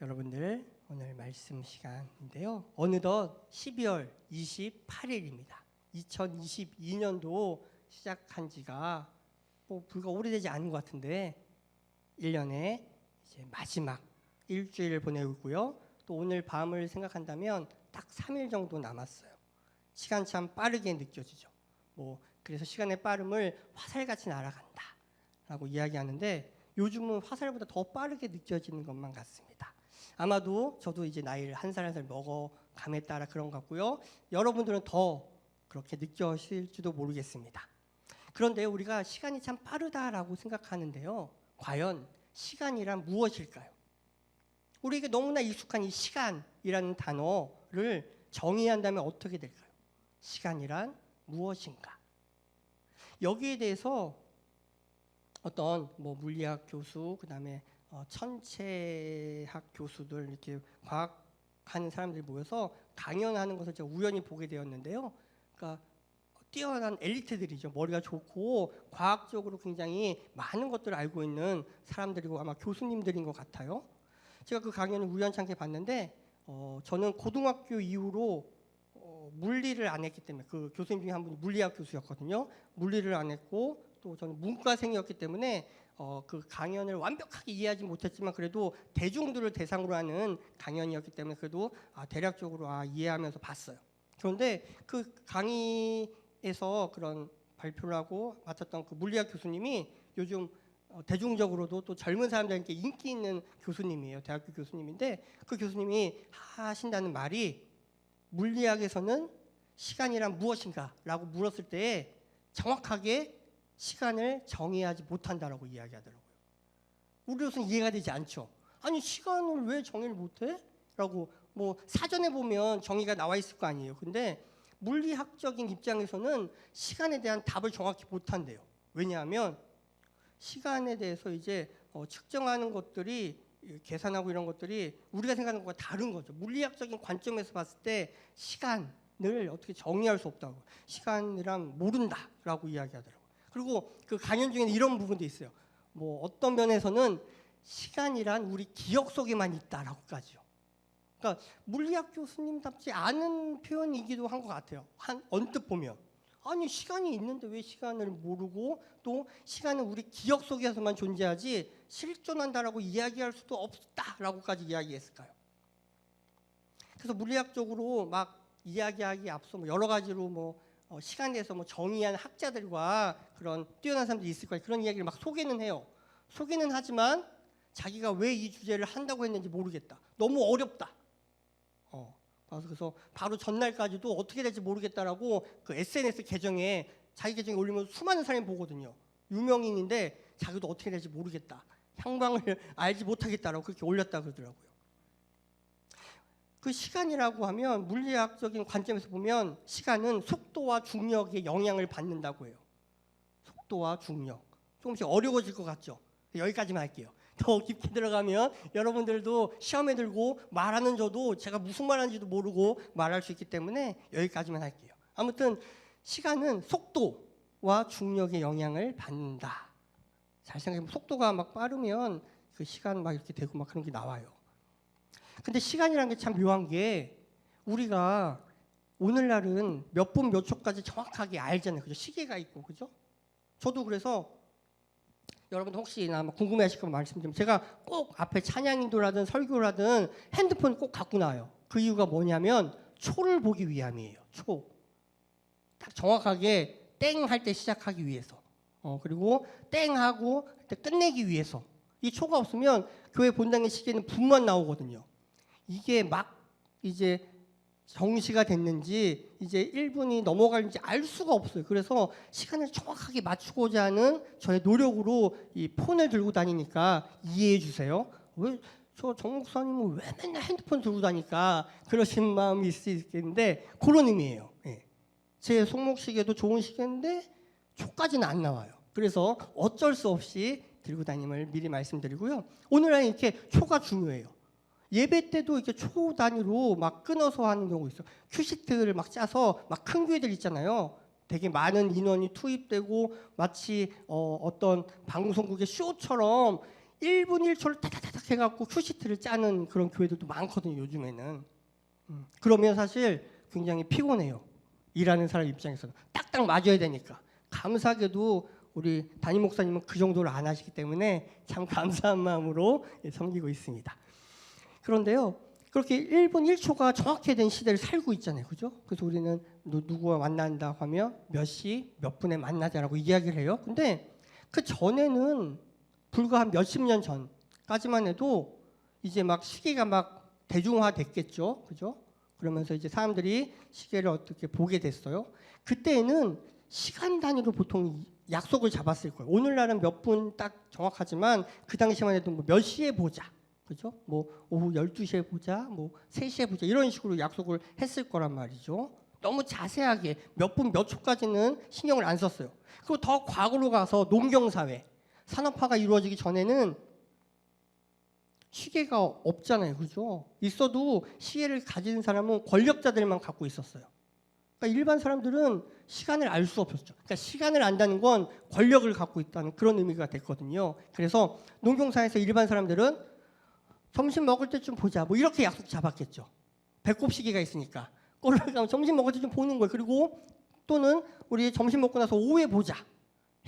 여러분들 오늘 말씀 시간인데요. 어느덧 12월 28일입니다. 2022년도 시작한 지가 불과 오래되지 않은 것 같은데 1년의 이제 마지막 일주일을 보내고 있고요. 또 오늘 밤을 생각한다면 딱 3일 정도 남았어요. 시간 참 빠르게 느껴지죠. 그래서 시간의 빠름을 화살같이 날아간다 라고 이야기하는데 요즘은 화살보다 더 빠르게 느껴지는 것만 같습니다. 아마도 저도 이제 나이를 한 살 한 살 먹어감에 따라 그런 것 같고요. 여러분들은 더 그렇게 느껴질지도 모르겠습니다. 그런데 우리가 시간이 참 빠르다라고 생각하는데요. 과연 시간이란 무엇일까요? 우리에게 너무나 익숙한 이 시간이라는 단어를 정의해야 한다면 어떻게 될까요? 시간이란 무엇인가? 여기에 대해서 어떤 물리학 교수, 그다음에 천체학 교수들 이렇게 과학하는 사람들이 모여서 강연하는 것을 제가 우연히 보게 되었는데요. 그러니까 뛰어난 엘리트들이죠. 머리가 좋고 과학적으로 굉장히 많은 것들을 알고 있는 사람들이고 아마 교수님들인 것 같아요. 제가 그 강연을 우연찮게 봤는데 저는 고등학교 이후로 물리를 안 했기 때문에 그 교수님 중에 한 분이 물리학 교수였거든요. 물리를 안 했고 또 저는 문과생이었기 때문에 그 강연을 완벽하게 이해하지 못했지만 그래도 대중들을 대상으로 하는 강연이었기 때문에 그래도 대략적으로 이해하면서 봤어요. 그런데 그 강의에서 그런 발표를 하고 맡았던 그 물리학 교수님이 요즘 대중적으로도 또 젊은 사람들한테 인기 있는 교수님이에요. 대학교 교수님인데 그 교수님이 하신다는 말이 물리학에서는 시간이란 무엇인가 라고 물었을 때 정확하게 시간을 정의하지 못한다라고 이야기하더라고요. 우리로서는 이해가 되지 않죠. 아니 시간을 왜 정의를 못해? 라고 사전에 보면 정의가 나와 있을 거 아니에요. 근데 물리학적인 입장에서는 시간에 대한 답을 정확히 못한대요. 왜냐하면 시간에 대해서 이제 측정하는 것들이 계산하고 이런 것들이 우리가 생각하는 것과 다른 거죠. 물리학적인 관점에서 봤을 때 시간을 어떻게 정의할 수 없다고. 시간이란 모른다라고 이야기하더라고요. 그리고 그 강연 중에는 이런 부분도 있어요. 어떤 면에서는 시간이란 우리 기억 속에만 있다라고까지요. 그러니까 물리학 교수님답지 않은 표현이기도 한 것 같아요. 언뜻 보면. 아니 시간이 있는데 왜 시간을 모르고 또 시간은 우리 기억 속에서만 존재하지 실존한다라고 이야기할 수도 없다라고까지 이야기했을까요? 그래서 물리학적으로 막 이야기하기 앞서 여러 가지로 시간에 대해서 정의한 학자들과 그런 뛰어난 사람들이 있을 거예요. 그런 이야기를 막 소개는 해요. 소개는 하지만 자기가 왜 이 주제를 한다고 했는지 모르겠다. 너무 어렵다. 그래서 바로 전날까지도 어떻게 될지 모르겠다라고 그 SNS 계정에 자기 계정에 올리면 수많은 사람이 보거든요. 유명인인데 자기도 어떻게 될지 모르겠다. 향방을 알지 못하겠다라고 그렇게 올렸다 그러더라고요. 그 시간이라고 하면 물리학적인 관점에서 보면 시간은 속도와 중력의 영향을 받는다고 해요. 속도와 중력. 조금씩 어려워질 것 같죠? 여기까지만 할게요. 더 깊게 들어가면 여러분들도 시험에 들고 말하는 저도 제가 무슨 말하는지도 모르고 말할 수 있기 때문에 여기까지만 할게요. 아무튼 시간은 속도와 중력의 영향을 받는다. 잘 생각해보면 속도가 막 빠르면 그 시간 막 이렇게 되고 막 그런 게 나와요. 근데 시간이라는 게 참 묘한 게 우리가 오늘날은 몇 분 몇 초까지 정확하게 알잖아요. 그죠? 시계가 있고, 그죠? 저도 그래서 여러분 혹시나 궁금해하실까 말씀드리면 제가 꼭 앞에 찬양인도라든 설교라든 핸드폰 꼭 갖고 나와요. 그 이유가 뭐냐면 초를 보기 위함이에요. 초. 딱 정확하게 땡 할 때 시작하기 위해서. 그리고 땡 하고 끝내기 위해서. 이 초가 없으면 교회 본당의 시계는 분만 나오거든요. 이게 막 이제 정시가 됐는지 이제 1분이 넘어갈지 알 수가 없어요. 그래서 시간을 정확하게 맞추고자 하는 저의 노력으로 이 폰을 들고 다니니까 이해해 주세요. 왜 저 정 목사님은 왜 맨날 핸드폰 들고 다니까 그러신 마음이 있을 수 있겠는데 그런 의미예요. 제 손목시계도 좋은 시계인데 초까지는 안 나와요. 그래서 어쩔 수 없이 들고 다님을 미리 말씀드리고요. 오늘은 이렇게 초가 중요해요. 예배 때도 이렇게 초 단위로 막 끊어서 하는 경우 있어요. 큐시트를 막 짜서 막 큰 교회들 있잖아요. 되게 많은 인원이 투입되고 마치 어떤 방송국의 쇼처럼 1분 1초를 타타타닥 해갖고 큐시트를 짜는 그런 교회들도 많거든요, 요즘에는. 그러면 사실 굉장히 피곤해요. 일하는 사람 입장에서는 딱딱 맞아야 되니까. 감사하게도 우리 담임 목사님은 그 정도를 안 하시기 때문에 참 감사한 마음으로 섬기고 있습니다. 그런데요, 그렇게 1분 1초가 정확히 된 시대를 살고 있잖아요, 그죠? 그래서 우리는 누구와 만난다고 하면 몇 시, 몇 분에 만나자라고 이야기를 해요. 근데 그 전에는 불과 한 몇십 년 전까지만 해도 이제 막 시계가 막 대중화됐겠죠, 그죠? 그러면서 이제 사람들이 시계를 어떻게 보게 됐어요. 그때는 시간 단위로 보통 약속을 잡았을 거예요. 오늘날은 몇 분 딱 정확하지만 그 당시만 해도 뭐 몇 시에 보자, 그죠? 뭐 오후 12시에 보자, 뭐 3시에 보자 이런 식으로 약속을 했을 거란 말이죠. 너무 자세하게 몇 분 몇 초까지는 신경을 안 썼어요. 그리고 더 과거로 가서 농경사회, 산업화가 이루어지기 전에는 시계가 없잖아요, 그죠? 있어도 시계를 가진 사람은 권력자들만 갖고 있었어요. 그러니까 일반 사람들은 시간을 알 수 없었죠. 그러니까 시간을 안다는 건 권력을 갖고 있다는 그런 의미가 됐거든요. 그래서 농경사회에서 일반 사람들은 점심 먹을 때쯤 보자, 뭐 이렇게 약속 잡았겠죠. 배꼽 시계가 있으니까 꼴을 가면 점심 먹을 때 좀 보는 거예요. 그리고 또는 우리 점심 먹고 나서 오후에 보자.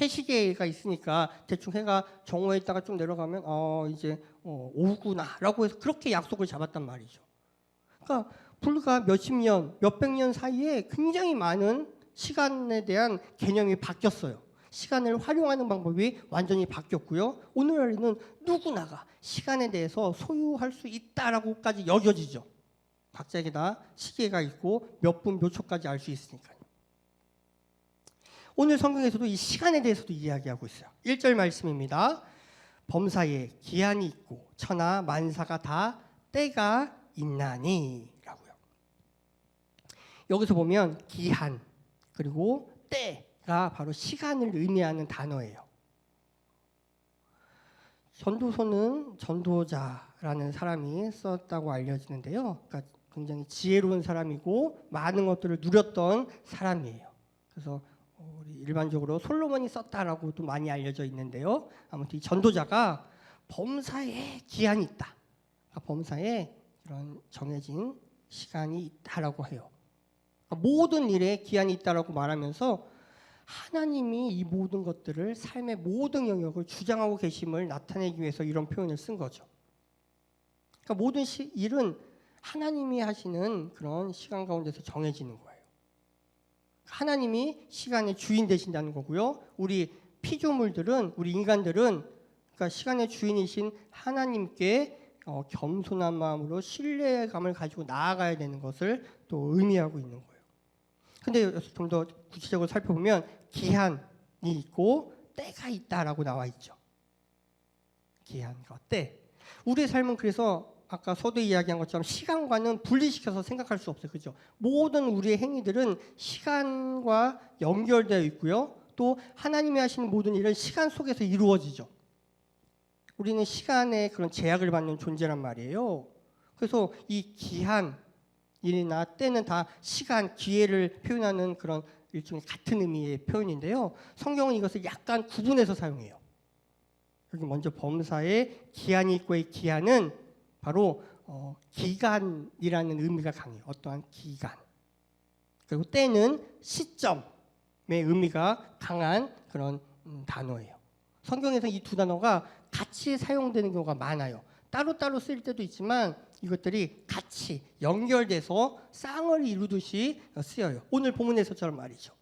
해시계가 있으니까 대충 해가 정오에 있다가 좀 내려가면 이제 오후구나라고 해서 그렇게 약속을 잡았단 말이죠. 그러니까 불과 몇십 년, 몇백 년 사이에 굉장히 많은 시간에 대한 개념이 바뀌었어요. 시간을 활용하는 방법이 완전히 바뀌었고요. 오늘날에는 누구나가 시간에 대해서 소유할 수 있다라고까지 여겨지죠. 각자에게 다 시계가 있고 몇 분 몇 초까지 알 수 있으니까요. 오늘 성경에서도 이 시간에 대해서도 이야기하고 있어요. 1절 말씀입니다. 범사에 기한이 있고 천하 만사가 다 때가 있나니 라고요. 여기서 보면 기한 그리고 때가 바로 시간을 의미하는 단어예요. 전도서는 전도자라는 사람이 썼다고 알려지는데요. 그러니까 굉장히 지혜로운 사람이고 많은 것들을 누렸던 사람이에요. 그래서 우리 일반적으로 솔로몬이 썼다라고도 많이 알려져 있는데요. 아무튼 이 전도자가 범사에 기한이 있다. 그러니까 범사에 이런 정해진 시간이 있다라고 해요. 그러니까 모든 일에 기한이 있다라고 말하면서 하나님이 이 모든 것들을 삶의 모든 영역을 주장하고 계심을 나타내기 위해서 이런 표현을 쓴 거죠. 그러니까 모든 일은 하나님이 하시는 그런 시간 가운데서 정해지는 거예요. 하나님이 시간의 주인 되신다는 거고요. 우리 피조물들은, 우리 인간들은 그러니까 시간의 주인이신 하나님께 겸손한 마음으로 신뢰감을 가지고 나아가야 되는 것을 또 의미하고 있는 거예요. 근데 좀 더 구체적으로 살펴보면 기한이 있고 때가 있다라고 나와 있죠. 기한과 때. 우리의 삶은 그래서 아까 서두 이야기한 것처럼 시간과는 분리시켜서 생각할 수 없어요. 그죠? 모든 우리의 행위들은 시간과 연결되어 있고요. 또 하나님이 하시는 모든 일은 시간 속에서 이루어지죠. 우리는 시간에 그런 제약을 받는 존재란 말이에요. 그래서 이 기한이나 때는 다 시간, 기회를 표현하는 그런 일종의 같은 의미의 표현인데요. 성경은 이것을 약간 구분해서 사용해요. 여기 먼저 범사에 기한이 있고의 기한은 바로 기간이라는 의미가 강해요. 어떠한 기간. 그리고 때는 시점의 의미가 강한 그런 단어예요. 성경에서 이 두 단어가 같이 사용되는 경우가 많아요. 따로따로 쓸 때도 있지만 이것들이 같이 연결돼서 쌍을 이루듯이 쓰여요. 오늘 본문에서처럼 말이죠.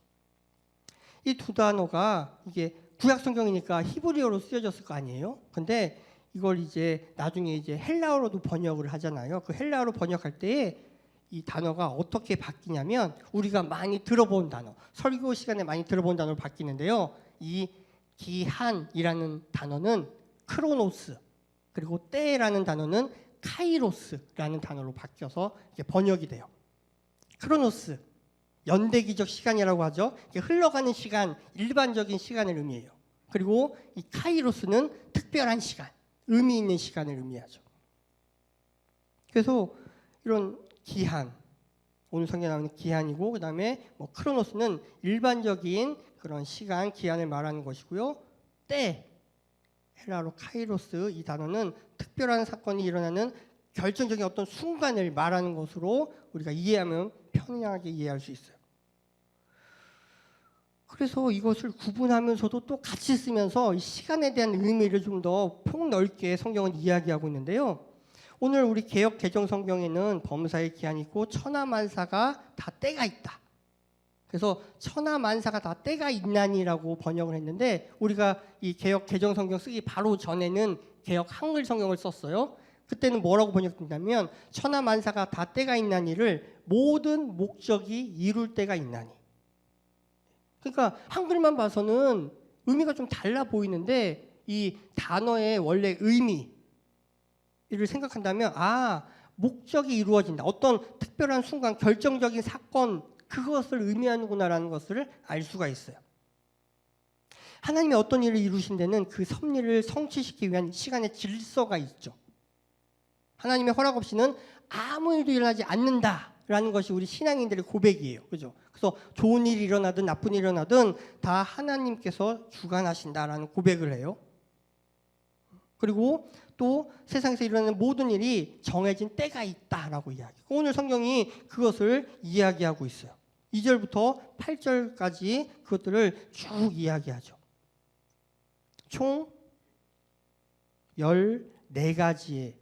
이 두 단어가 이게 구약 성경이니까 히브리어로 쓰여졌을 거 아니에요? 근데 이걸 이제 나중에 이제 헬라어로도 번역을 하잖아요. 그 헬라어로 번역할 때에 이 단어가 어떻게 바뀌냐면 우리가 많이 들어본 단어, 설교 시간에 많이 들어본 단어로 바뀌는데요. 이 기한이라는 단어는 크로노스, 그리고 때라는 단어는 카이로스라는 단어로 바뀌어서 이게 번역이 돼요. 크로노스, 연대기적 시간이라고 하죠. 이게 흘러가는 시간, 일반적인 시간을 의미해요. 그리고 이 카이로스는 특별한 시간, 의미 있는 시간을 의미하죠. 그래서 이런 기한, 오늘 성경에 나오는 기한이고, 그 다음에 뭐 크로노스는 일반적인 그런 시간, 기한을 말하는 것이고요. 때, 헬라어로 카이로스, 이 단어는 특별한 사건이 일어나는 결정적인 어떤 순간을 말하는 것으로 우리가 이해하면 편하게 이해할 수 있어요. 그래서 이것을 구분하면서도 또 같이 쓰면서 시간에 대한 의미를 좀 더 폭넓게 성경은 이야기하고 있는데요. 오늘 우리 개역 개정 성경에는 범사의 기한이 있고 천하만사가 다 때가 있다. 그래서 천하만사가 다 때가 있나니라고 번역을 했는데 우리가 이 개역 개정 성경 쓰기 바로 전에는 개역 한글 성경을 썼어요. 그때는 뭐라고 번역된다면 천하만사가 다 때가 있나니를 모든 목적이 이룰 때가 있나니. 그러니까 한글만 봐서는 의미가 좀 달라 보이는데 이 단어의 원래 의미를 생각한다면 목적이 이루어진다. 어떤 특별한 순간, 결정적인 사건, 그것을 의미하는구나라는 것을 알 수가 있어요. 하나님이 어떤 일을 이루신 데는 그 섭리를 성취시키기 위한 시간의 질서가 있죠. 하나님의 허락 없이는 아무 일도 일어나지 않는다라는 것이 우리 신앙인들의 고백이에요. 그죠? 그래서 좋은 일이 일어나든 나쁜 일이 일어나든 다 하나님께서 주관하신다라는 고백을 해요. 그리고 또 세상에서 일어나는 모든 일이 정해진 때가 있다라고 이야기해요. 오늘 성경이 그것을 이야기하고 있어요. 2절부터 8절까지 그것들을 쭉 이야기하죠. 총 14가지의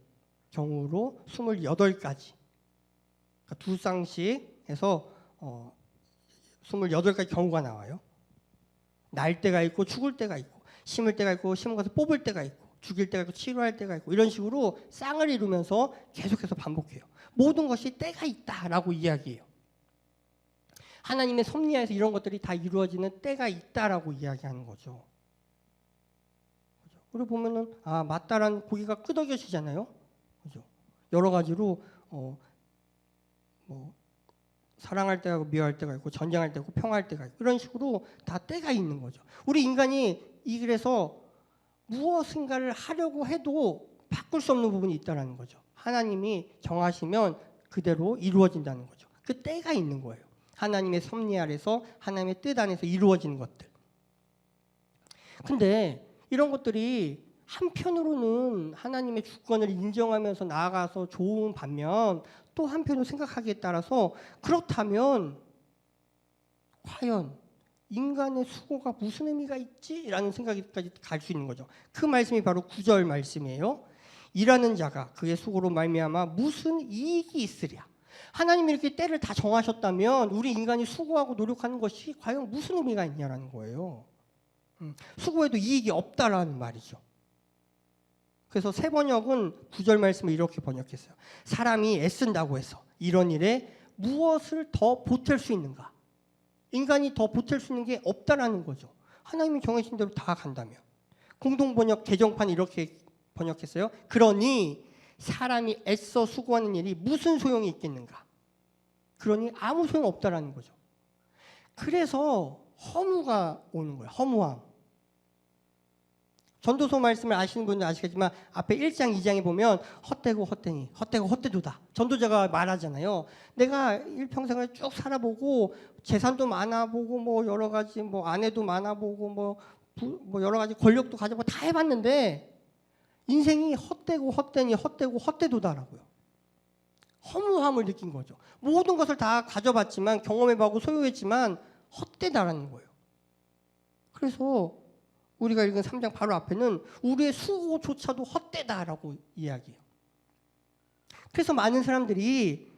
경우로 28가지. 그러니까 두 쌍씩 해서 28가지 경우가 나와요. 날 때가 있고 죽을 때가 있고 심을 때가 있고 심은 것을 뽑을 때가 있고 죽일 때가 있고 치료할 때가 있고 이런 식으로 쌍을 이루면서 계속해서 반복해요. 모든 것이 때가 있다라고 이야기해요. 하나님의 섭리하에서 이런 것들이 다 이루어지는 때가 있다라고 이야기하는 거죠. 그리고 보면은 맞다라는 고기가 끄덕여지잖아요. 그죠? 여러 가지로 사랑할 때가 있고 미워할 때가 있고 전쟁할 때가 있고 평화할 때가 있고 이런 식으로 다 때가 있는 거죠. 우리 인간이 그래서 무엇인가를 하려고 해도 바꿀 수 없는 부분이 있다는 거죠. 하나님이 정하시면 그대로 이루어진다는 거죠. 그 때가 있는 거예요. 하나님의 섭리 아래서 하나님의 뜻 안에서 이루어지는 것들. 근데 이런 것들이 한편으로는 하나님의 주권을 인정하면서 나아가서 좋은 반면 또 한편으로 생각하기에 따라서 그렇다면 과연 인간의 수고가 무슨 의미가 있지? 라는 생각까지 갈 수 있는 거죠. 그 말씀이 바로 9절 말씀이에요. 일하는 자가 그의 수고로 말미암아 무슨 이익이 있으랴. 하나님이 이렇게 때를 다 정하셨다면 우리 인간이 수고하고 노력하는 것이 과연 무슨 의미가 있냐라는 거예요. 수고해도 이익이 없다라는 말이죠. 그래서 새 번역은 9절 말씀을 이렇게 번역했어요. 사람이 애쓴다고 해서 이런 일에 무엇을 더 보탤 수 있는가? 인간이 더 보탤 수 있는 게 없다라는 거죠. 하나님이 정해진 대로 다 간다면. 공동번역 개정판 이렇게 번역했어요. 그러니 사람이 애써 수고하는 일이 무슨 소용이 있겠는가? 그러니 아무 소용 없다라는 거죠. 그래서 허무가 오는 거예요. 허무함. 전도서 말씀을 아시는 분은 아시겠지만 앞에 1장, 2장에 보면 헛되고 헛되니, 헛되고 헛되도다. 전도자가 말하잖아요. 내가 일평생을 쭉 살아보고 재산도 많아보고 뭐 여러 가지 뭐 아내도 많아보고 뭐 여러 가지 권력도 가져보고 다 해봤는데 인생이 헛되고 헛되니 헛되고 헛되도다라고요. 허무함을 느낀 거죠. 모든 것을 다 가져봤지만 경험해보고 소유했지만 헛되다라는 거예요. 그래서 우리가 읽은 3장 바로 앞에는 우리의 수고조차도 헛되다라고 이야기해요. 그래서 많은 사람들이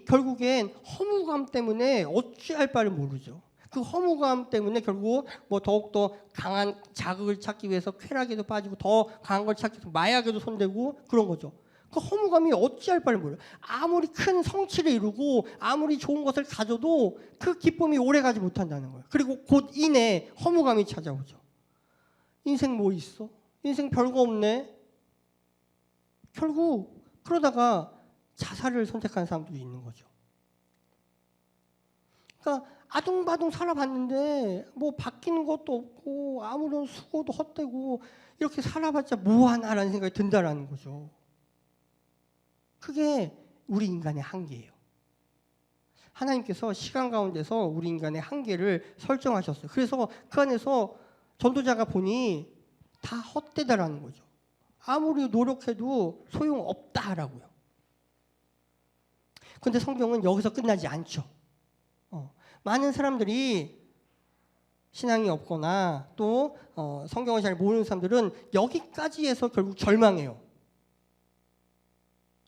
결국엔 허무감 때문에 어찌할 바를 모르죠. 그 허무감 때문에 결국 뭐 더욱더 강한 자극을 찾기 위해서 쾌락에도 빠지고 더 강한 걸 찾기 위해서 마약에도 손대고 그런 거죠. 그 허무감이 어찌할 바를 몰라요. 아무리 큰 성취를 이루고 아무리 좋은 것을 가져도 그 기쁨이 오래가지 못한다는 거예요. 그리고 곧 이내 허무감이 찾아오죠. 인생 뭐 있어? 인생 별거 없네. 결국 그러다가 자살을 선택하는 사람도 있는 거죠. 그러니까 아둥바둥 살아봤는데 뭐 바뀌는 것도 없고 아무런 수고도 헛되고 이렇게 살아봤자 뭐하나라는 생각이 든다라는 거죠. 그게 우리 인간의 한계예요. 하나님께서 시간 가운데서 우리 인간의 한계를 설정하셨어요. 그래서 그 안에서 전도자가 보니 다 헛되다라는 거죠. 아무리 노력해도 소용없다라고요. 그런데 성경은 여기서 끝나지 않죠. 많은 사람들이 신앙이 없거나 또 성경을 잘 모르는 사람들은 여기까지 해서 결국 절망해요.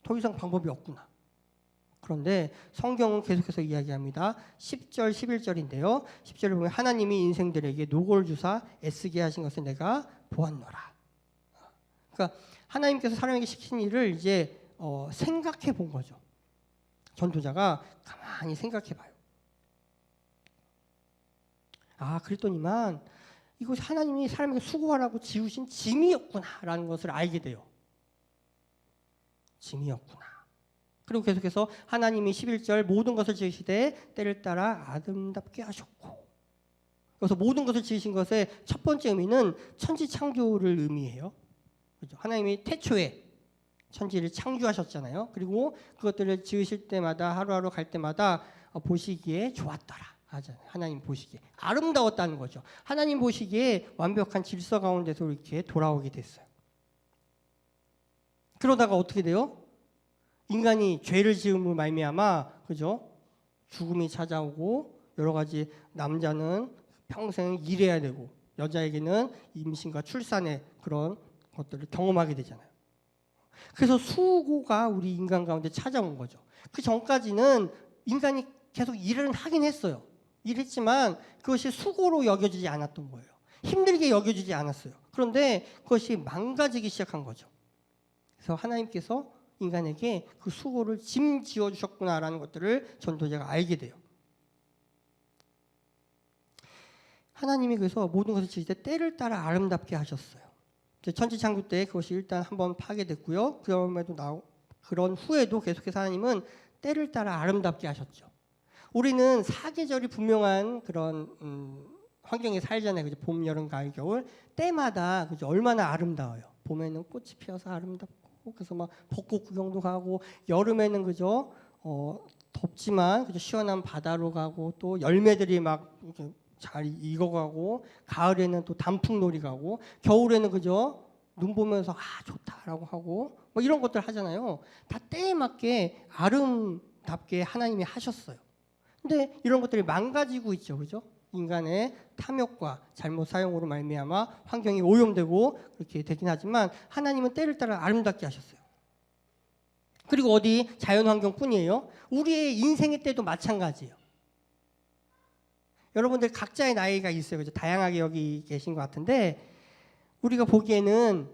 더 이상 방법이 없구나. 그런데 성경은 계속해서 이야기합니다. 10절, 11절인데요. 10절을 보면 하나님이 인생들에게 노고를 주사 애쓰게 하신 것을 내가 보았노라. 그러니까 하나님께서 사람에게 시킨 일을 이제 생각해 본 거죠. 전도자가 가만히 생각해 봐요. 그랬더니만 이것이 하나님이 사람에게 수고하라고 지으신 짐이었구나라는 것을 알게 돼요. 짐이었구나. 그리고 계속해서 하나님이 11절 모든 것을 지으시되 때를 따라 아름답게 하셨고, 그래서 모든 것을 지으신 것의 첫 번째 의미는 천지 창조를 의미해요. 그렇죠? 하나님이 태초에 천지를 창조하셨잖아요. 그리고 그것들을 지으실 때마다 하루하루 갈 때마다 보시기에 좋았더라 하잖아요. 하나님 보시기에 아름다웠다는 거죠. 하나님 보시기에 완벽한 질서 가운데서 이렇게 돌아오게 됐어요. 그러다가 어떻게 돼요? 인간이 죄를 지음으로 말미암아, 그죠? 죽음이 찾아오고 여러 가지, 남자는 평생 일해야 되고 여자에게는 임신과 출산의 그런 것들을 경험하게 되잖아요. 그래서 수고가 우리 인간 가운데 찾아온 거죠. 그 전까지는 인간이 계속 일을 하긴 했어요. 일했지만 그것이 수고로 여겨지지 않았던 거예요. 힘들게 여겨지지 않았어요. 그런데 그것이 망가지기 시작한 거죠. 그래서 하나님께서 인간에게 그 수고를 짐지어 주셨구나라는 것들을 전도자가 알게 돼요. 하나님이 그래서 모든 것을 지을 때 때를 따라 아름답게 하셨어요. 천지창조 때 그것이 일단 한번 파괴됐고요. 그런 후에도 계속해서 하나님은 때를 따라 아름답게 하셨죠. 우리는 사계절이 분명한 그런 환경에 살잖아요. 그죠? 봄, 여름, 가을, 겨울 때마다 그죠? 얼마나 아름다워요. 봄에는 꽃이 피어서 아름답고, 그래서 막 벚꽃 구경도 가고, 여름에는 그죠? 덥지만 그죠? 시원한 바다로 가고, 또 열매들이 막 이렇게 잘 익어가고, 가을에는 또 단풍놀이 가고, 겨울에는 그죠? 눈 보면서 좋다라고 하고, 뭐 이런 것들 하잖아요. 다 때에 맞게 아름답게 하나님이 하셨어요. 근데 이런 것들이 망가지고 있죠, 그죠? 인간의 탐욕과 잘못 사용으로 말미암아 환경이 오염되고 그렇게 되긴 하지만 하나님은 때를 따라 아름답게 하셨어요. 그리고 어디 자연 환경뿐이에요. 우리의 인생의 때도 마찬가지예요. 여러분들 각자의 나이가 있어요, 그죠? 다양하게 여기 계신 것 같은데 우리가 보기에는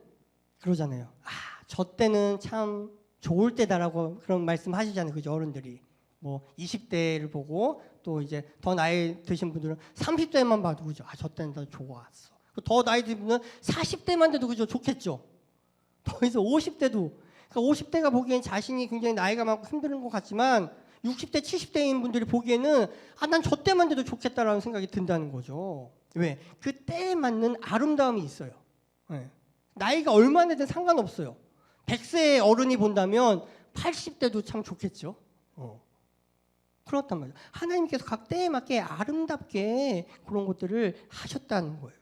그러잖아요. 저 때는 참 좋을 때다라고 그런 말씀 하시잖아요, 그죠? 어른들이. 뭐 20대를 보고 또 이제 더 나이 드신 분들은 30대만 봐도 그죠? 저 때는 더 좋았어. 더 나이 드신 분은 40대만 돼도 그죠? 좋겠죠. 더 이제 50대도. 그러니까 50대가 보기엔 자신이 굉장히 나이가 많고 힘든 것 같지만 60대, 70대인 분들이 보기에는 난 저 때만 돼도 좋겠다라는 생각이 든다는 거죠. 왜? 그 때에 맞는 아름다움이 있어요. 네. 나이가 얼마나 되든 상관없어요. 100세의 어른이 본다면 80대도 참 좋겠죠. 그렇단 말이에요. 하나님께서 각 때에 맞게 아름답게 그런 것들을 하셨다는 거예요.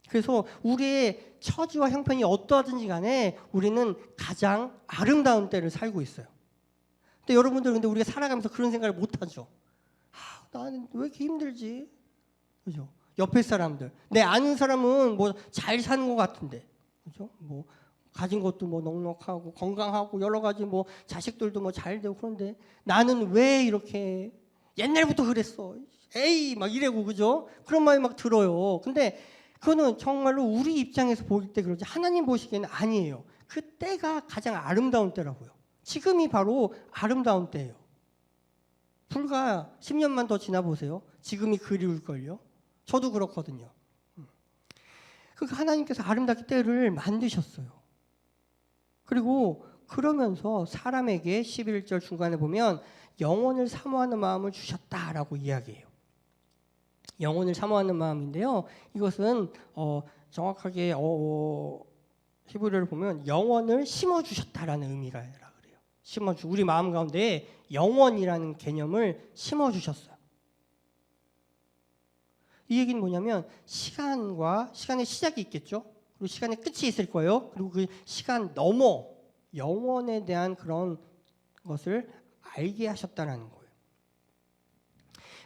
그래서 우리의 처지와 형편이 어떠하든지 간에 우리는 가장 아름다운 때를 살고 있어요. 근데 여러분들 근데 우리가 살아가면서 그런 생각을 못 하죠. 나는 왜 이렇게 힘들지? 그죠? 옆에 사람들, 내 아는 사람은 뭐 잘 사는 것 같은데, 그죠? 뭐 가진 것도 뭐 넉넉하고 건강하고 여러 가지 뭐 자식들도 뭐 잘 되고 그런데 나는 왜 이렇게 옛날부터 그랬어? 에이 막 이래고 그죠? 그런 말이 막 들어요. 근데 그거는 정말로 우리 입장에서 볼 때 그러지 하나님 보시기에는 아니에요. 그 때가 가장 아름다운 때라고요. 지금이 바로 아름다운 때예요. 불과 10년만 더 지나보세요. 지금이 그리울걸요. 저도 그렇거든요. 그러니까 하나님께서 아름답게 때를 만드셨어요. 그리고 그러면서 사람에게 11절 중간에 보면 영혼을 사모하는 마음을 주셨다라고 이야기해요. 영혼을 사모하는 마음인데요. 이것은 정확하게 히브리어를 보면 영혼을 심어주셨다라는 의미가 그래요. 우리 마음 가운데 영혼이라는 개념을 심어주셨어요. 이 얘기는 뭐냐면 시간의 시작이 있겠죠. 그리고 시간의 끝이 있을 거예요. 그리고 그 시간 넘어 영원에 대한 그런 것을 알게 하셨다는 거예요.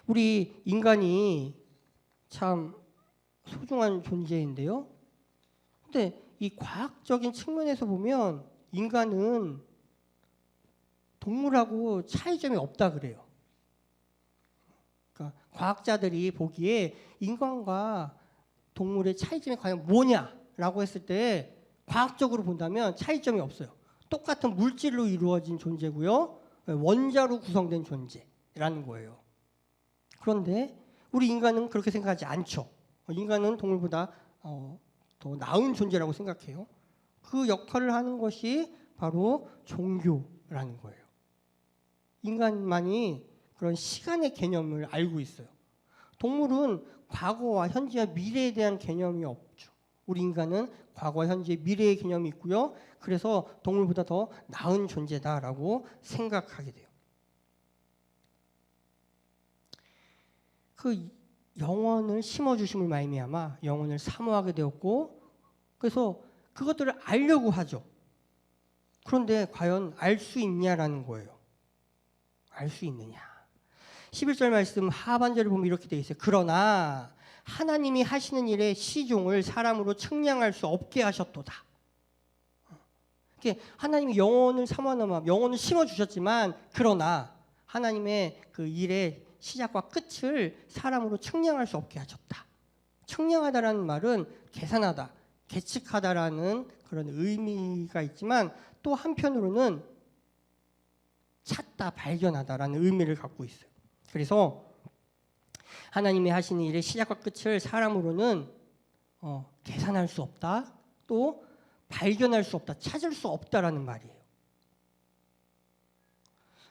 우리 인간이 참 소중한 존재인데요. 근데 이 과학적인 측면에서 보면 인간은 동물하고 차이점이 없다 그래요. 그러니까 과학자들이 보기에 인간과 동물의 차이점이 과연 뭐냐라고 했을 때 과학적으로 본다면 차이점이 없어요. 똑같은 물질로 이루어진 존재고요. 원자로 구성된 존재라는 거예요. 그런데 우리 인간은 그렇게 생각하지 않죠. 인간은 동물보다 더 나은 존재라고 생각해요. 그 역할을 하는 것이 바로 종교라는 거예요. 인간만이 그런 시간의 개념을 알고 있어요. 동물은 과거와 현재와 미래에 대한 개념이 없죠. 우리 인간은 과거와 현재, 미래의 개념이 있고요. 그래서 동물보다 더 나은 존재다라고 생각하게 돼요. 그 영혼을 심어주심을 말미암아 영혼을 사모하게 되었고, 그래서 그것들을 알려고 하죠. 그런데 과연 알 수 있냐라는 거예요. 알 수 있느냐. 11절 말씀 하반절을 보면 이렇게 되어 있어요. 그러나 하나님이 하시는 일의 시종을 사람으로 측량할 수 없게 하셨도다. 하나님이 영혼을 사모하는 마음, 영혼을 심어주셨지만 그러나 하나님의 그 일의 시작과 끝을 사람으로 측량할 수 없게 하셨다. 측량하다라는 말은 계산하다, 계측하다라는 그런 의미가 있지만 또 한편으로는 찾다, 발견하다라는 의미를 갖고 있어요. 그래서 하나님이 하시는 일의 시작과 끝을 사람으로는 계산할 수 없다, 또 발견할 수 없다, 찾을 수 없다라는 말이에요.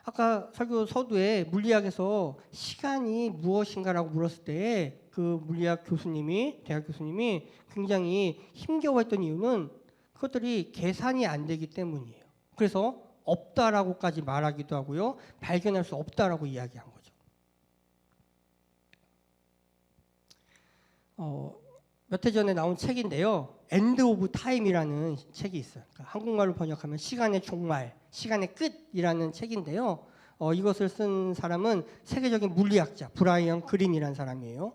아까 설교 서두에 물리학에서 시간이 무엇인가라고 물었을 때 그 물리학 교수님이, 대학 교수님이 굉장히 힘겨워했던 이유는 그것들이 계산이 안 되기 때문이에요. 그래서 없다라고까지 말하기도 하고요. 발견할 수 없다라고 이야기한 거죠. 몇 해 전에 나온 책인데요. 엔드 오브 타임이라는 책이 있어요. 그러니까 한국말로 번역하면 시간의 종말, 시간의 끝이라는 책인데요. 이것을 쓴 사람은 세계적인 물리학자 브라이언 그린이라는 사람이에요.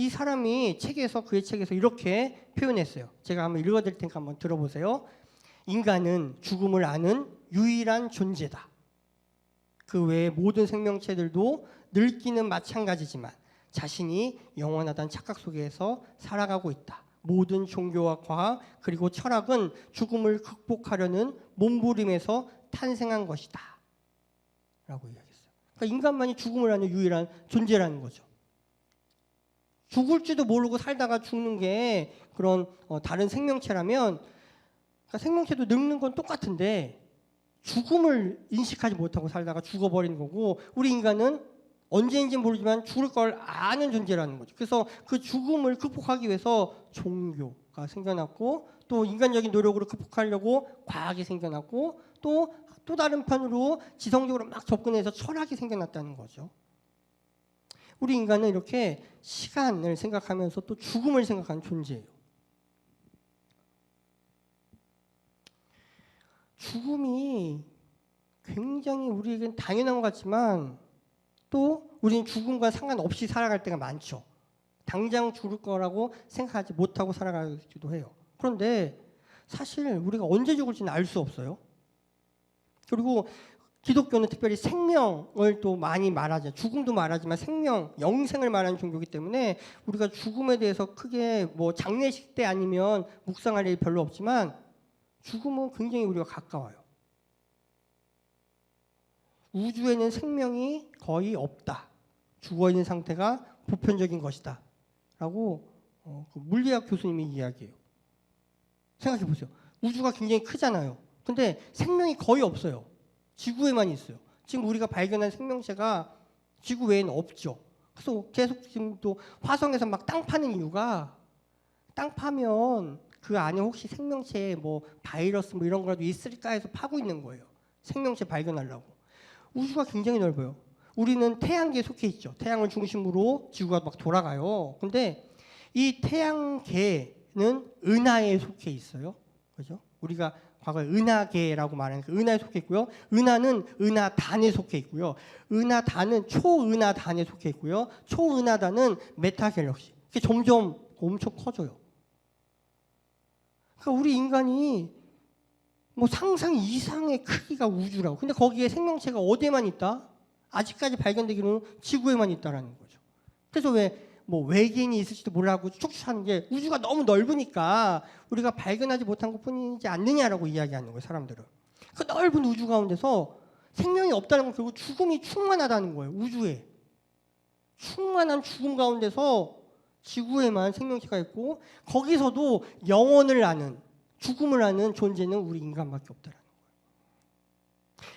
이 사람이 그의 책에서 이렇게 표현했어요. 제가 한번 읽어드릴 테니까 한번 들어보세요. 인간은 죽음을 아는 유일한 존재다. 그 외의 모든 생명체들도 늙기는 마찬가지지만 자신이 영원하다는 착각 속에서 살아가고 있다. 모든 종교와 과학 그리고 철학은 죽음을 극복하려는 몸부림에서 탄생한 것이다. 라고 이야기했어요. 그러니까 인간만이 죽음을 아는 유일한 존재라는 거죠. 죽을지도 모르고 살다가 죽는 게 그런 다른 생명체라면, 그러니까 생명체도 늙는 건 똑같은데 죽음을 인식하지 못하고 살다가 죽어버리는 거고, 우리 인간은 언제인지 모르지만 죽을 걸 아는 존재라는 거죠. 그래서 그 죽음을 극복하기 위해서 종교가 생겨났고, 또 인간적인 노력으로 극복하려고 과학이 생겨났고, 또 다른 편으로 지성적으로 막 접근해서 철학이 생겨났다는 거죠. 우리 인간은 이렇게 시간을 생각하면서 또 죽음을 생각하는 존재예요. 죽음이 굉장히 우리에겐 당연한 것 같지만 또 우리는 죽음과 상관없이 살아갈 때가 많죠. 당장 죽을 거라고 생각하지 못하고 살아가기도 해요. 그런데 사실 우리가 언제 죽을지는 알 수 없어요. 그리고 기독교는 특별히 생명을 또 많이 말하죠. 죽음도 말하지만 생명, 영생을 말하는 종교이기 때문에 우리가 죽음에 대해서 크게 뭐 장례식 때 아니면 묵상할 일이 별로 없지만 죽음은 굉장히 우리가 가까워요. 우주에는 생명이 거의 없다. 죽어있는 상태가 보편적인 것이다. 라고 그 물리학 교수님이 이야기해요. 생각해 보세요. 우주가 굉장히 크잖아요. 근데 생명이 거의 없어요. 지구에만 있어요. 지금 우리가 발견한 생명체가 지구 외에는 없죠. 그래서 계속 지금 또 화성에서 막 땅 파는 이유가, 땅 파면 그 안에 혹시 생명체에 뭐 바이러스 뭐 이런 거라도 있을까 해서 파고 있는 거예요. 생명체 발견하려고. 우주가 굉장히 넓어요. 우리는 태양계에 속해 있죠. 태양을 중심으로 지구가 막 돌아가요. 근데 이 태양계는 은하에 속해 있어요. 그죠? 우리가 과거에 은하계라고 말하는 그 은하에 속해 있고요. 은하는 은하단에 속해 있고요. 은하단은 초은하단에 속해 있고요. 초은하단은 메타갤럭시. 이게 점점 엄청 커져요. 그러니까 우리 인간이 뭐 상상 이상의 크기가 우주라고. 근데 거기에 생명체가 어디에만 있다? 아직까지 발견되기로는 지구에만 있다라는 거죠. 그래서 왜 뭐 외계인이 있을지도 몰라고 축축하는 게 우주가 너무 넓으니까 우리가 발견하지 못한 것뿐이지 않느냐라고 이야기하는 거예요, 사람들은. 그 넓은 우주 가운데서 생명이 없다는 건 결국 죽음이 충만하다는 거예요, 우주에. 충만한 죽음 가운데서 지구에만 생명체가 있고 거기서도 영원을 아는, 죽음을 아는 존재는 우리 인간밖에 없다라는 거예요.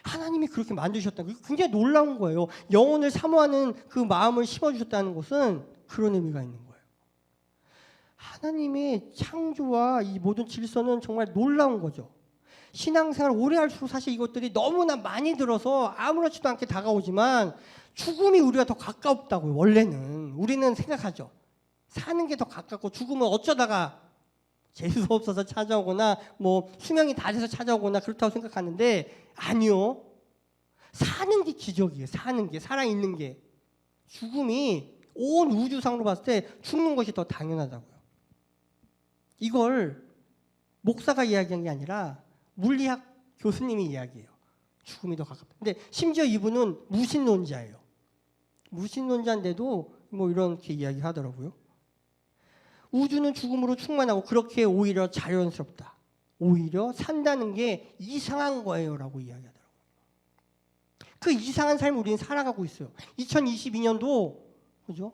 하나님이 그렇게 만드셨다는 거 굉장히 놀라운 거예요. 영혼을 사모하는 그 마음을 심어주셨다는 것은 그런 의미가 있는 거예요. 하나님의 창조와 이 모든 질서는 정말 놀라운 거죠. 신앙생활 오래 할수록 사실 이것들이 너무나 많이 들어서 아무렇지도 않게 다가오지만 죽음이 우리가 더 가깝다고요. 원래는 우리는 생각하죠. 사는 게 더 가깝고 죽음은 어쩌다가 재수 없어서 찾아오거나 뭐 수명이 다 돼서 찾아오거나 그렇다고 생각하는데 아니요. 사는 게 기적이에요. 사는 게, 살아있는 게. 죽음이 온 우주상으로 봤을 때 죽는 것이 더 당연하다고요. 이걸 목사가 이야기한 게 아니라 물리학 교수님이 이야기해요. 죽음이 더 가깝다. 근데 심지어 이분은 무신론자예요. 무신론자인데도 뭐 이렇게 이야기하더라고요. 우주는 죽음으로 충만하고 그렇게 오히려 자연스럽다. 오히려 산다는 게 이상한 거예요라고 이야기하더라고요. 그 이상한 삶을 우리는 살아가고 있어요. 2022년도 그죠?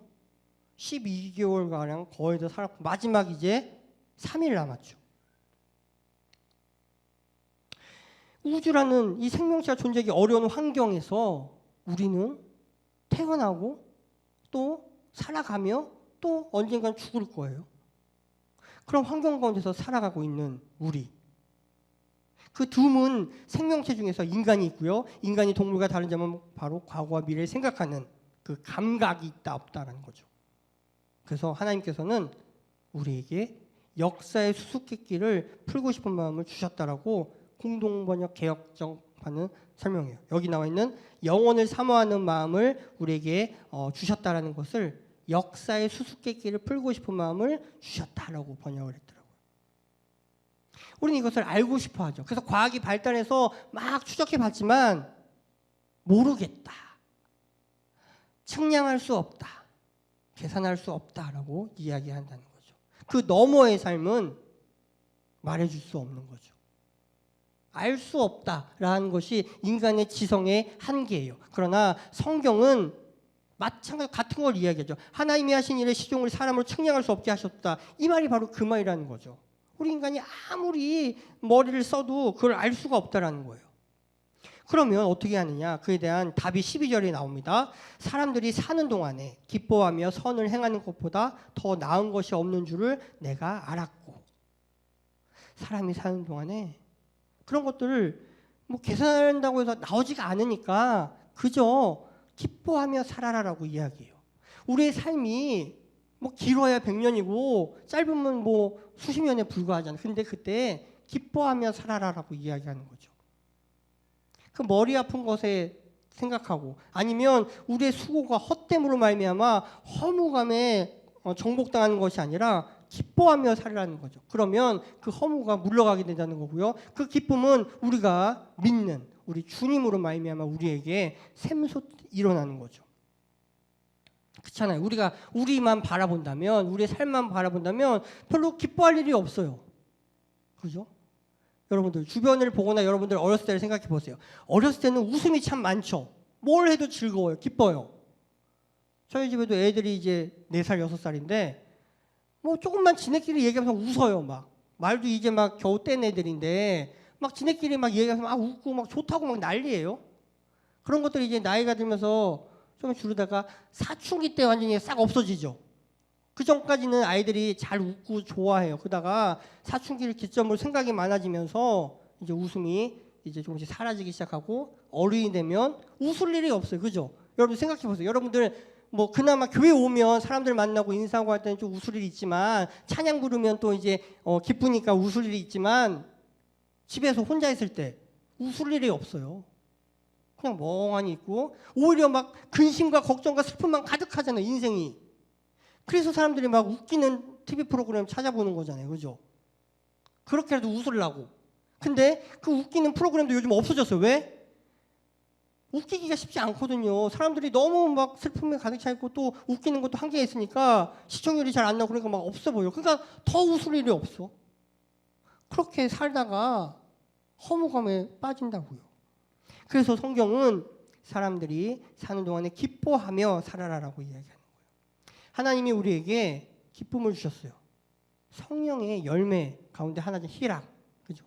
12개월가량 거의 다 살았고 마지막 이제 3일 남았죠. 우주라는 이 생명체가 존재하기 어려운 환경에서 우리는 태어나고 또 살아가며 또 언젠간 죽을 거예요. 그런 환경 가운데서 살아가고 있는 우리. 그 드문 생명체 중에서 인간이 있고요. 인간이 동물과 다른 점은 바로 과거와 미래를 생각하는 그 감각이 있다 없다라는 거죠. 그래서 하나님께서는 우리에게 역사의 수수께끼를 풀고 싶은 마음을 주셨다라고 공동번역 개혁정파는 설명해요. 여기 나와 있는 영혼을 사모하는 마음을 우리에게 주셨다라는 것을 역사의 수수께끼를 풀고 싶은 마음을 주셨다라고 번역을 했더라고요. 우리는 이것을 알고 싶어 하죠. 그래서 과학이 발달해서 막 추적해 봤지만 모르겠다. 측량할 수 없다. 계산할 수 없다라고 이야기한다는 거죠. 그 너머의 삶은 말해줄 수 없는 거죠. 알 수 없다라는 것이 인간의 지성의 한계예요. 그러나 성경은 마찬가지로 같은 걸 이야기하죠. 하나님이 하신 일의 시종을 사람으로 측량할 수 없게 하셨다. 이 말이 바로 그 말이라는 거죠. 우리 인간이 아무리 머리를 써도 그걸 알 수가 없다라는 거예요. 그러면 어떻게 하느냐? 그에 대한 답이 12절에 나옵니다. 사람들이 사는 동안에 기뻐하며 선을 행하는 것보다 더 나은 것이 없는 줄을 내가 알았고. 사람이 사는 동안에 그런 것들을 뭐 계산한다고 해서 나오지가 않으니까 그저 기뻐하며 살아라라고 이야기해요. 우리의 삶이 뭐 길어야 100년이고 짧으면 뭐 수십 년에 불과하잖아요. 근데 그때 기뻐하며 살아라라고 이야기하는 거죠. 그 머리 아픈 것에 생각하고 아니면 우리의 수고가 헛됨으로 말미암아 허무감에 정복당하는 것이 아니라 기뻐하며 살라는 거죠. 그러면 그 허무가 물러가게 된다는 거고요. 그 기쁨은 우리가 믿는 우리 주님으로 말미암아 우리에게 샘솟 일어나는 거죠. 그렇잖아요. 우리가 우리만 바라본다면 우리의 삶만 바라본다면 별로 기뻐할 일이 없어요. 그죠? 여러분들 주변을 보거나 여러분들 어렸을 때를 생각해 보세요. 어렸을 때는 웃음이 참 많죠. 뭘 해도 즐거워요. 기뻐요. 저희 집에도 애들이 이제 4살, 6살인데 뭐 조금만 지네끼리 얘기하면서 웃어요. 막 말도 이제 막 겨우 뗀 애들인데 막 지네끼리 막 얘기하면서 막 웃고 막 좋다고 막 난리예요. 그런 것들이 이제 나이가 들면서 좀 줄이다가 사춘기 때 완전히 싹 없어지죠. 그 전까지는 아이들이 잘 웃고 좋아해요. 그러다가 사춘기를 기점으로 생각이 많아지면서 이제 웃음이 이제 조금씩 사라지기 시작하고 어른이 되면 웃을 일이 없어요. 그죠? 여러분 생각해 보세요. 여러분들 뭐 그나마 교회 오면 사람들 만나고 인사하고 할 때는 좀 웃을 일이 있지만 찬양 부르면 또 이제 기쁘니까 웃을 일이 있지만 집에서 혼자 있을 때 웃을 일이 없어요. 그냥 멍하니 있고 오히려 막 근심과 걱정과 슬픔만 가득하잖아요, 인생이. 그래서 사람들이 막 웃기는 TV 프로그램 찾아보는 거잖아요, 그죠? 그렇게라도 웃으려고. 근데 그 웃기는 프로그램도 요즘 없어졌어요. 왜? 웃기기가 쉽지 않거든요. 사람들이 너무 막 슬픔에 가득 차 있고 또 웃기는 것도 한계가 있으니까 시청률이 잘 안 나고 그러니까 막 없어 보여. 그러니까 더 웃을 일이 없어. 그렇게 살다가 허무감에 빠진다고요. 그래서 성경은 사람들이 사는 동안에 기뻐하며 살아라라고 이야기하는 거예요. 하나님이 우리에게 기쁨을 주셨어요. 성령의 열매 가운데 하나는 희락, 그죠?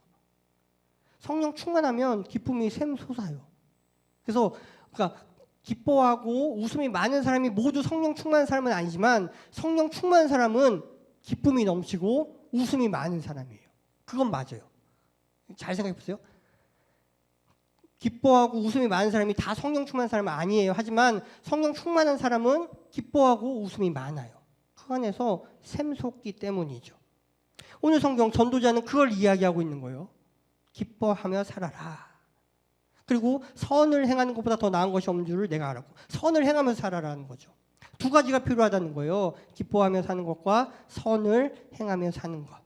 성령 충만하면 기쁨이 샘솟아요. 그래서 그러니까 기뻐하고 웃음이 많은 사람이 모두 성령 충만한 사람은 아니지만 성령 충만한 사람은 기쁨이 넘치고 웃음이 많은 사람이에요. 그건 맞아요. 잘 생각해 보세요. 기뻐하고 웃음이 많은 사람이 다 성령 충만한 사람은 아니에요. 하지만 성령 충만한 사람은 기뻐하고 웃음이 많아요. 그 안에서 샘솟기 때문이죠. 오늘 성경 전도자는 그걸 이야기하고 있는 거예요. 기뻐하며 살아라. 그리고 선을 행하는 것보다 더 나은 것이 없는 줄을 내가 알았고 선을 행하면서 살아라는 거죠. 두 가지가 필요하다는 거예요. 기뻐하며 사는 것과 선을 행하며 사는 것.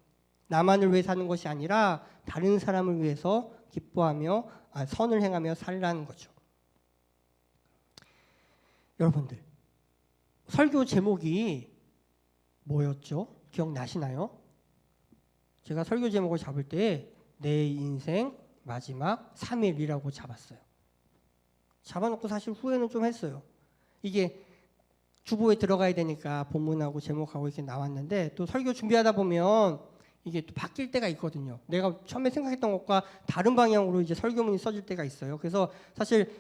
나만을 위해 사는 것이 아니라 다른 사람을 위해서 기뻐하며 선을 행하며 살라는 거죠. 여러분들, 설교 제목이 뭐였죠? 기억나시나요? 제가 설교 제목을 잡을 때 내 인생 마지막 3일이라고 잡았어요. 잡아놓고 사실 후회는 좀 했어요. 이게 주보에 들어가야 되니까 본문하고 제목하고 이렇게 나왔는데 또 설교 준비하다 보면 이게 또 바뀔 때가 있거든요. 내가 처음에 생각했던 것과 다른 방향으로 이제 설교문이 써질 때가 있어요. 그래서 사실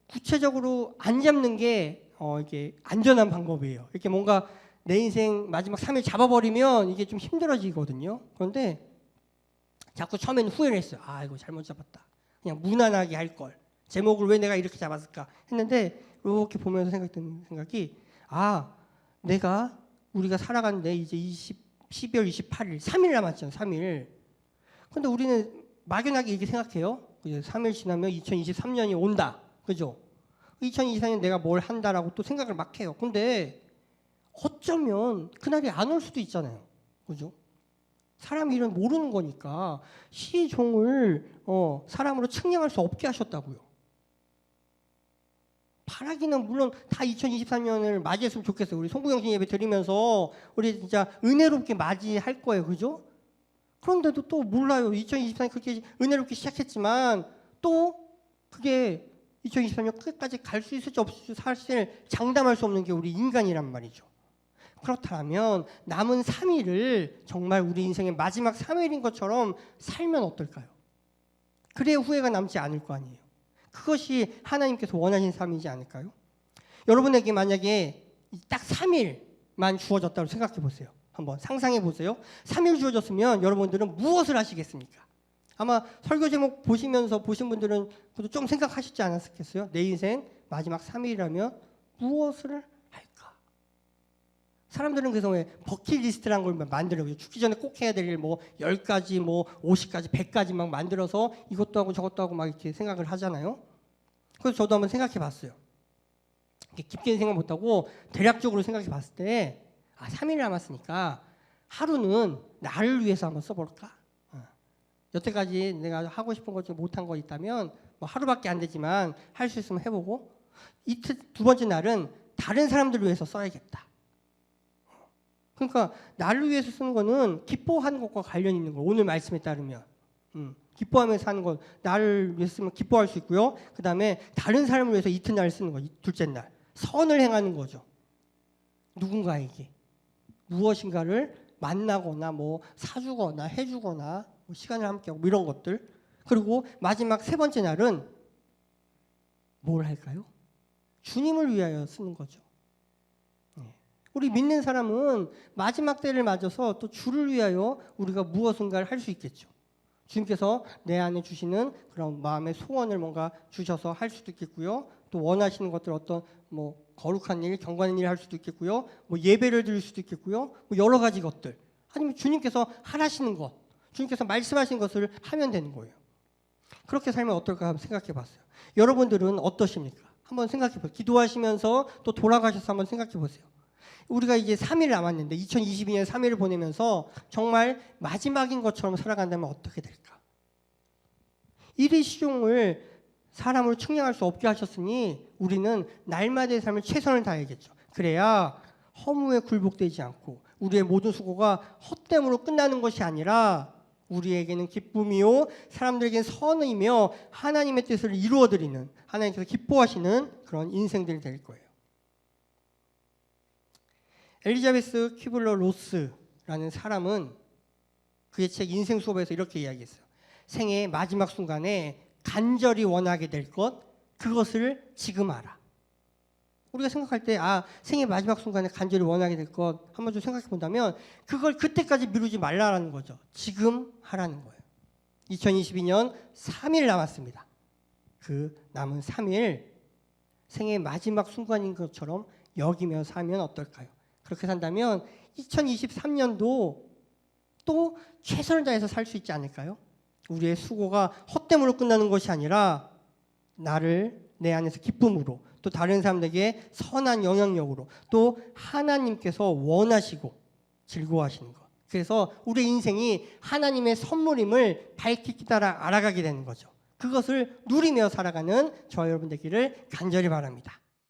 구체적으로 안 잡는 게 이게 안전한 방법이에요. 이렇게 뭔가 내 인생 마지막 3일 잡아버리면 이게 좀 힘들어지거든요. 그런데 자꾸 처음에는 후회를 했어요. 아, 이거 잘못 잡았다. 그냥 무난하게 할 걸. 제목을 왜 내가 이렇게 잡았을까 했는데 이렇게 보면서 생각드는 생각이 우리가 살아가는데 이제 12월 28일 3일 남았잖아요. 3일. 근데 우리는 막연하게 이렇게 생각해요. 3일 지나면 2023년이 온다. 그죠? 2024년 내가 뭘 한다라고 또 생각을 막 해요. 근데 어쩌면 그날이 안 올 수도 있잖아요. 그죠? 사람 일은 모르는 거니까 시종을 사람으로 측량할 수 없게 하셨다고요. 바라기는 물론 다 2023년을 맞이했으면 좋겠어요. 우리 송구영신 예배 드리면서 우리 진짜 은혜롭게 맞이할 거예요. 그죠? 그런데도 또 몰라요. 2023년 그렇게 은혜롭게 시작했지만 또 그게 2023년 끝까지 갈 수 있을지 없을지 사실 장담할 수 없는 게 우리 인간이란 말이죠. 그렇다면 남은 3일을 정말 우리 인생의 마지막 3일인 것처럼 살면 어떨까요? 그래야 후회가 남지 않을 거 아니에요. 그것이 하나님께서 원하시는 삶이지 않을까요? 여러분에게 만약에 딱 3일만 주어졌다고 생각해 보세요. 한번 상상해 보세요. 3일 주어졌으면 여러분들은 무엇을 하시겠습니까? 아마 설교 제목 보시면서 보신 분들은 좀 생각하시지 않았겠어요? 내 인생 마지막 3일이라면 무엇을 할까? 사람들은 그래서 왜 버킷리스트라는 걸 만들어요. 죽기 전에 꼭 해야 될 일 뭐 10가지, 뭐 50가지, 100가지 막 만들어서 이것도 하고 저것도 하고 막 이렇게 생각을 하잖아요. 그래서 저도 한번 생각해 봤어요. 깊게 생각 못하고 대략적으로 생각해 봤을 때 3일 남았으니까 하루는 나를 위해서 한번 써볼까? 여태까지 내가 하고 싶은 것 중에 못한 거 있다면 뭐 하루밖에 안 되지만 할 수 있으면 해보고 이틀 두 번째 날은 다른 사람들을 위해서 써야겠다. 그러니까 나를 위해서 쓰는 거는 기뻐하는 것과 관련 있는 거. 오늘 말씀에 따르면 기뻐하면서 사는 것, 나를 위해서 쓰면 기뻐할 수 있고요. 그 다음에 다른 사람을 위해서 이튿날을 쓰는 거, 둘째 날 선을 행하는 거죠. 누군가에게 무엇인가를 만나거나 뭐 사주거나 해주거나 뭐 시간을 함께하고 뭐 이런 것들. 그리고 마지막 세 번째 날은 뭘 할까요? 주님을 위하여 쓰는 거죠. 우리 믿는 사람은 마지막 때를 맞아서 또 주를 위하여 우리가 무엇인가를 할 수 있겠죠. 주님께서 내 안에 주시는 그런 마음의 소원을 뭔가 주셔서 할 수도 있겠고요. 또 원하시는 것들 어떤 뭐 거룩한 일, 경건한 일을 할 수도 있겠고요. 뭐 예배를 드릴 수도 있겠고요. 뭐 여러 가지 것들. 아니면 주님께서 하라시는 것, 주님께서 말씀하신 것을 하면 되는 거예요. 그렇게 살면 어떨까 한번 생각해 봤어요. 여러분들은 어떠십니까? 한번 생각해 보세요. 기도하시면서 또 돌아가셔서 한번 생각해 보세요. 우리가 이제 3일 남았는데 2022년 3일을 보내면서 정말 마지막인 것처럼 살아간다면 어떻게 될까? 일의 시종을 사람을 측량할 수 없게 하셨으니 우리는 날마다의 삶을 최선을 다해야겠죠. 그래야 허무에 굴복되지 않고 우리의 모든 수고가 헛됨으로 끝나는 것이 아니라 우리에게는 기쁨이요 사람들에게는 선이며 하나님의 뜻을 이루어드리는 하나님께서 기뻐하시는 그런 인생들이 될 거예요. 엘리자베스 큐블러 로스라는 사람은 그의 책 인생 수업에서 이렇게 이야기했어요. 생애의 마지막 순간에 간절히 원하게 될 것, 그것을 지금 알아. 우리가 생각할 때 생애 마지막 순간에 간절히 원하게 될 것 한번 좀 생각해 본다면 그걸 그때까지 미루지 말라라는 거죠. 지금 하라는 거예요. 2022년 3일 남았습니다. 그 남은 3일 생애의 마지막 순간인 것처럼 여기며 살면 어떨까요? 그렇게 산다면 2023년도 또 최선을 다해서 살 수 있지 않을까요? 우리의 수고가 헛됨으로 끝나는 것이 아니라 나를 내 안에서 기쁨으로 또 다른 사람들에게 선한 영향력으로 또 하나님께서 원하시고 즐거워하시는 것. 그래서 우리의 인생이 하나님의 선물임을 밝히 따라 알아가게 되는 거죠. 그것을 누리며 살아가는 저와 여러분 되기를 간절히 바랍니다.